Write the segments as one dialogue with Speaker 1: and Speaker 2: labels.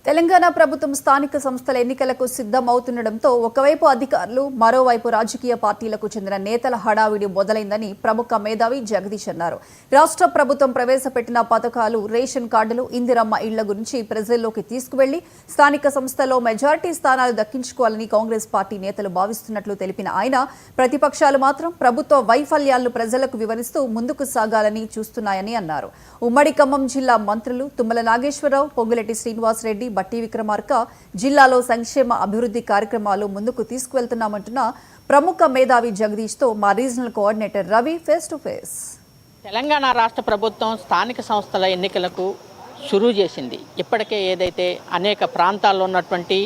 Speaker 1: తెలంగాణ ప్రభుత్వం స్థానిక సంస్థల ఎన్నికలకు సిద్ధమవుతుండటంతో ఒకవైపు అధికారులు మరోవైపు రాజకీయ పార్టీలకు చెందిన నేతల హడావిడి మొదలైందని ప్రముఖ మేధావి జగదీష్ అన్నారు. రాష్ట్ర ప్రభుత్వం ప్రవేశపెట్టిన పథకాలు, రేషన్ కార్డులు, ఇందిరమ్మ ఇళ్ల గురించి ప్రజల్లోకి తీసుకువెళ్లి స్థానిక సంస్థల్లో మెజారిటీ స్థానాలు దక్కించుకోవాలని కాంగ్రెస్ పార్టీ నేతలు భావిస్తున్నట్లు తెలిపిన ఆయన, ప్రతిపక్షాలు మాత్రం ప్రభుత్వ వైఫల్యాలను ప్రజలకు వివరిస్తూ ముందుకు సాగాలని చూస్తున్నాయని అన్నారు. ఉమ్మడి ఖమ్మం జిల్లా మంత్రులు తుమ్మల నాగేశ్వరరావు, పొంగులేటి శ్రీనివాసరెడ్డి, బట్టి విక్రమార్క జిల్లాలో సంక్షేమ అభివృద్ధి కార్యక్రమాలు ముందుకు తీసుకువెళ్తున్నామంటున్న ప్రముఖ మేధావి జగదీష్ తో మా regional coordinator Ravi face to face.
Speaker 2: Telangana రాష్ట్ర ప్రభుత్వం స్థానిక సంస్థల ఎన్నికలకు షురూ చేసింది. ఇప్పటికే ఏదైతే అనేక ప్రాంతాల్లో ఉన్నటువంటి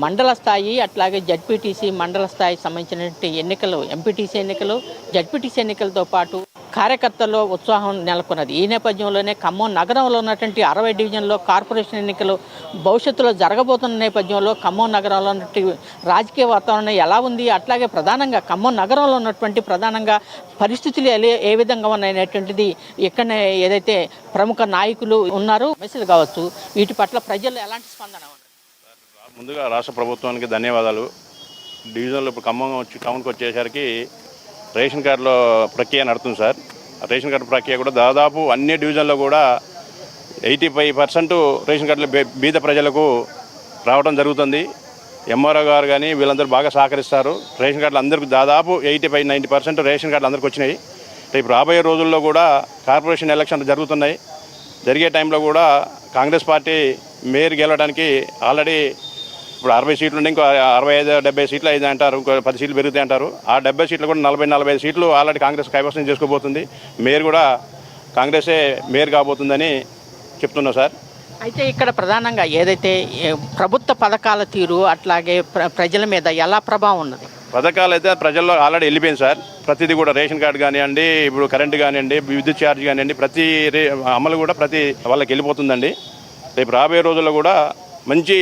Speaker 2: మండల స్థాయి అట్లాగే జడ్పీటీసీ మండల స్థాయికి సంబంధించినటువంటి ఎన్నికలు, ఎంపీటీసీ ఎన్నికలు, జడ్పీటీసీ ఎన్నికలతో పాటు కార్యకర్తల్లో ఉత్సాహం నెలకొన్నది. ఈ నేపథ్యంలోనే ఖమ్మం నగరంలో ఉన్నటువంటి 60 డివిజన్లో కార్పొరేషన్ ఎన్నికలు భవిష్యత్తులో జరగబోతున్న నేపథ్యంలో ఖమ్మం నగరంలో ఉన్నటువంటి రాజకీయ వాతావరణం ఎలా ఉంది, అట్లాగే ప్రధానంగా ఖమ్మం నగరంలో ఉన్నటువంటి ప్రధానంగా పరిస్థితులు ఏ విధంగా ఉన్నాయనేటువంటిది ఇక్కడనే ఏదైతే ప్రముఖ నాయకులు ఉన్నారో మెసేజ్ కావచ్చు, వీటి పట్ల ప్రజలు ఎలాంటి స్పందన ఉంది?
Speaker 3: ముందుగా రాష్ట్ర ప్రభుత్వానికి ధన్యవాదాలు. డివిజన్లో ఇప్పుడు ఖమ్మం టౌన్కి వచ్చేసరికి రేషన్ కార్డులో ప్రక్రియ నడుతుంది సార్. రేషన్ కార్డు ప్రక్రియ కూడా దాదాపు అన్ని డివిజన్లో కూడా 85% రేషన్ కార్డులు బీద ప్రజలకు రావడం జరుగుతుంది. ఎంఆర్ఓ గారు కానీ వీళ్ళందరూ బాగా సహకరిస్తారు. రేషన్ కార్డులు అందరికీ దాదాపు 85-90% రేషన్ కార్డులు అందరికి వచ్చినాయి. రేపు రాబోయే రోజుల్లో కూడా కార్పొరేషన్ ఎలక్షన్లు జరుగుతున్నాయి. జరిగే టైంలో కూడా కాంగ్రెస్ పార్టీ మేయర్ గెలవడానికి ఆల్రెడీ ఇప్పుడు 60 సీట్లు ఉంటే ఇంకో 65-70 సీట్లు అయితే అంటారు, ఇంకో 10 సీట్లు పెరుగుతాయి అంటారు. ఆ 70 సీట్లు కూడా 40-45 సీట్లు ఆల్రెడీ కాంగ్రెస్ కైవసం చేసుకోబోతుంది. మేయర్ కూడా కాంగ్రెసే మేయర్ కాబోతుందని చెప్తున్నా సార్.
Speaker 2: అయితే ఇక్కడ ప్రధానంగా ఏదైతే ప్రభుత్వ పథకాల తీరు అట్లాగే ప్రజల మీద ఎలా ప్రభావం ఉన్నది?
Speaker 3: పథకాలు అయితే ప్రజల్లో ఆల్రెడీ వెళ్ళిపోయింది సార్. ప్రతిదీ కూడా రేషన్ కార్డు కానివ్వండి, ఇప్పుడు కరెంటు కానివ్వండి, విద్యుత్ ఛార్జ్ కానివ్వండి, ప్రతి అమలు కూడా ప్రతి వాళ్ళకి వెళ్ళిపోతుందండి. రేపు రాబోయే రోజుల్లో కూడా మంచి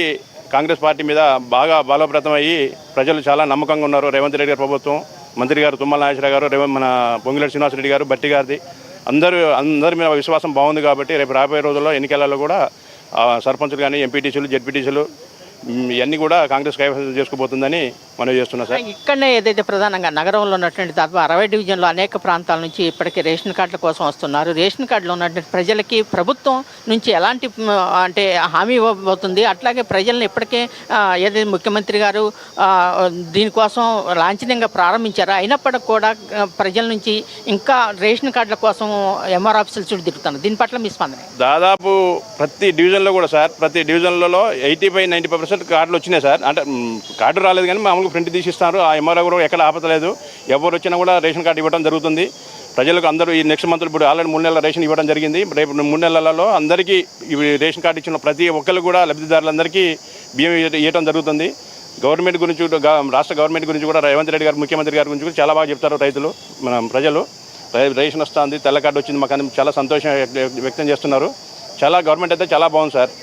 Speaker 3: కాంగ్రెస్ పార్టీ మీద బాగా బలోపేతం అయ్యి ప్రజలు చాలా నమ్మకంగా ఉన్నారు. రేవంత్ రెడ్డి గారి ప్రభుత్వం, మంత్రి గారు తుమ్మల నాగేశ్వరరావు గారు, మన పొంగులేటి శ్రీనివాసరెడ్డి గారు, బట్టి గారిది అందరి మీద విశ్వాసం బాగుంది. కాబట్టి రేపు రాబోయే రోజుల్లో ఎన్నికలలో కూడా సర్పంచులు కానీ, ఎంపీటీసీలు, జెడ్పీటీసీలు ఇవన్నీ కూడా కాంగ్రెస్ కైవసం చేసుకోబోతుందని మనం చేస్తున్నాం సార్.
Speaker 2: ఇక్కడనే ఏదైతే ప్రధానంగా నగరంలో ఉన్నటువంటి దాదాపు 60 డివిజన్లో అనేక ప్రాంతాల నుంచి ఇప్పటికీ రేషన్ కార్డుల కోసం వస్తున్నారు. రేషన్ కార్డులో ఉన్నటువంటి ప్రజలకి ప్రభుత్వం నుంచి ఎలాంటి అంటే హామీ ఇవ్వబోతుంది, అట్లాగే ప్రజలను ఇప్పటికే ఏదైతే ముఖ్యమంత్రి గారు దీనికోసం లాంఛనంగా ప్రారంభించారో అయినప్పటికీ కూడా ప్రజల నుంచి ఇంకా రేషన్ కార్డుల కోసం ఎంఆర్ ఆఫీసులు చుట్టూ తిరుగుతున్నారు. దీని పట్ల మీ స్పందన?
Speaker 3: దాదాపు ప్రతి డివిజన్లో కూడా సార్, ప్రతి డివిజన్లలో 85-90% కార్డులు వచ్చినాయి సార్. అంటే కార్డు రాలేదు కానీ మామూలుగా ప్రింట్ తీసిస్తారు. ఆ ఎంఆర్ఓ కూడా ఎక్కడ ఆపతలేదు. ఎవరు వచ్చినా కూడా రేషన్ కార్డు ఇవ్వడం జరుగుతుంది ప్రజలకు. అందరూ ఈ నెక్స్ట్ మంత్ ఇప్పుడు ఆల్రెడీ 3 నెలల రేషన్ ఇవ్వడం జరిగింది. రేపు 3 నెలలలో అందరికీ రేషన్ కార్డు ఇచ్చిన ప్రతి ఒక్కరు కూడా లబ్ధిదారులందరికీ బియ్యం ఇవ్వడం జరుగుతుంది. గవర్నమెంట్ గురించి, రాష్ట్ర గవర్నమెంట్ గురించి కూడా రేవంత్ రెడ్డి గారు, ముఖ్యమంత్రి గారి గురించి కూడా చాలా బాగా చెప్తారు రైతులు, మన ప్రజలు. రేషన్ వస్తుంది, తెల్ల కార్డు వచ్చింది, మాకు చాలా సంతోషం వ్యక్తం చేస్తున్నారు. చాలా గవర్నమెంట్ అయితే చాలా బాగుంది సార్.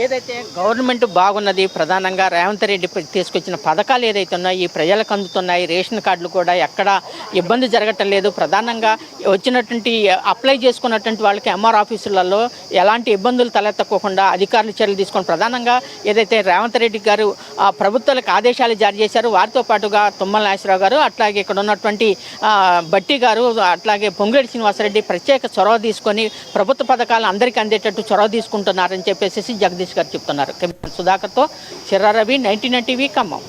Speaker 2: ఏదైతే గవర్నమెంట్ బాగున్నది, ప్రధానంగా రేవంత్ రెడ్డి తీసుకొచ్చిన పథకాలు ఏదైతే ఉన్నాయో ఈ ప్రజలకు అందుతున్నాయి. రేషన్ కార్డులు కూడా ఎక్కడ ఇబ్బంది జరగటం లేదు. ప్రధానంగా వచ్చినటువంటి అప్లై చేసుకున్నటువంటి వాళ్ళకి ఎంఆర్ ఆఫీసులలో ఎలాంటి ఇబ్బందులు తలెత్తకోకుండా అధికారులు చర్యలు తీసుకొని ప్రధానంగా ఏదైతే రేవంత్ రెడ్డి గారు ప్రభుత్వాలకు ఆదేశాలు జారీ చేశారు, వారితో పాటుగా తుమ్మల నాగేశ్వరరావు గారు, అట్లాగే ఇక్కడ ఉన్నటువంటి బట్టి గారు, అట్లాగే పొంగులేటి శ్రీనివాసరెడ్డి ప్రత్యేక చొరవ తీసుకొని ప్రభుత్వ పథకాలు అందరికీ అందేటట్టు చొరవ తీసుకుంటున్నారని చెప్పేసి జగదీష్ గారు చెప్తున్నారు. సుధాకర్తో చిర్రారవి, 99 టీవీ, ఖమ్మం.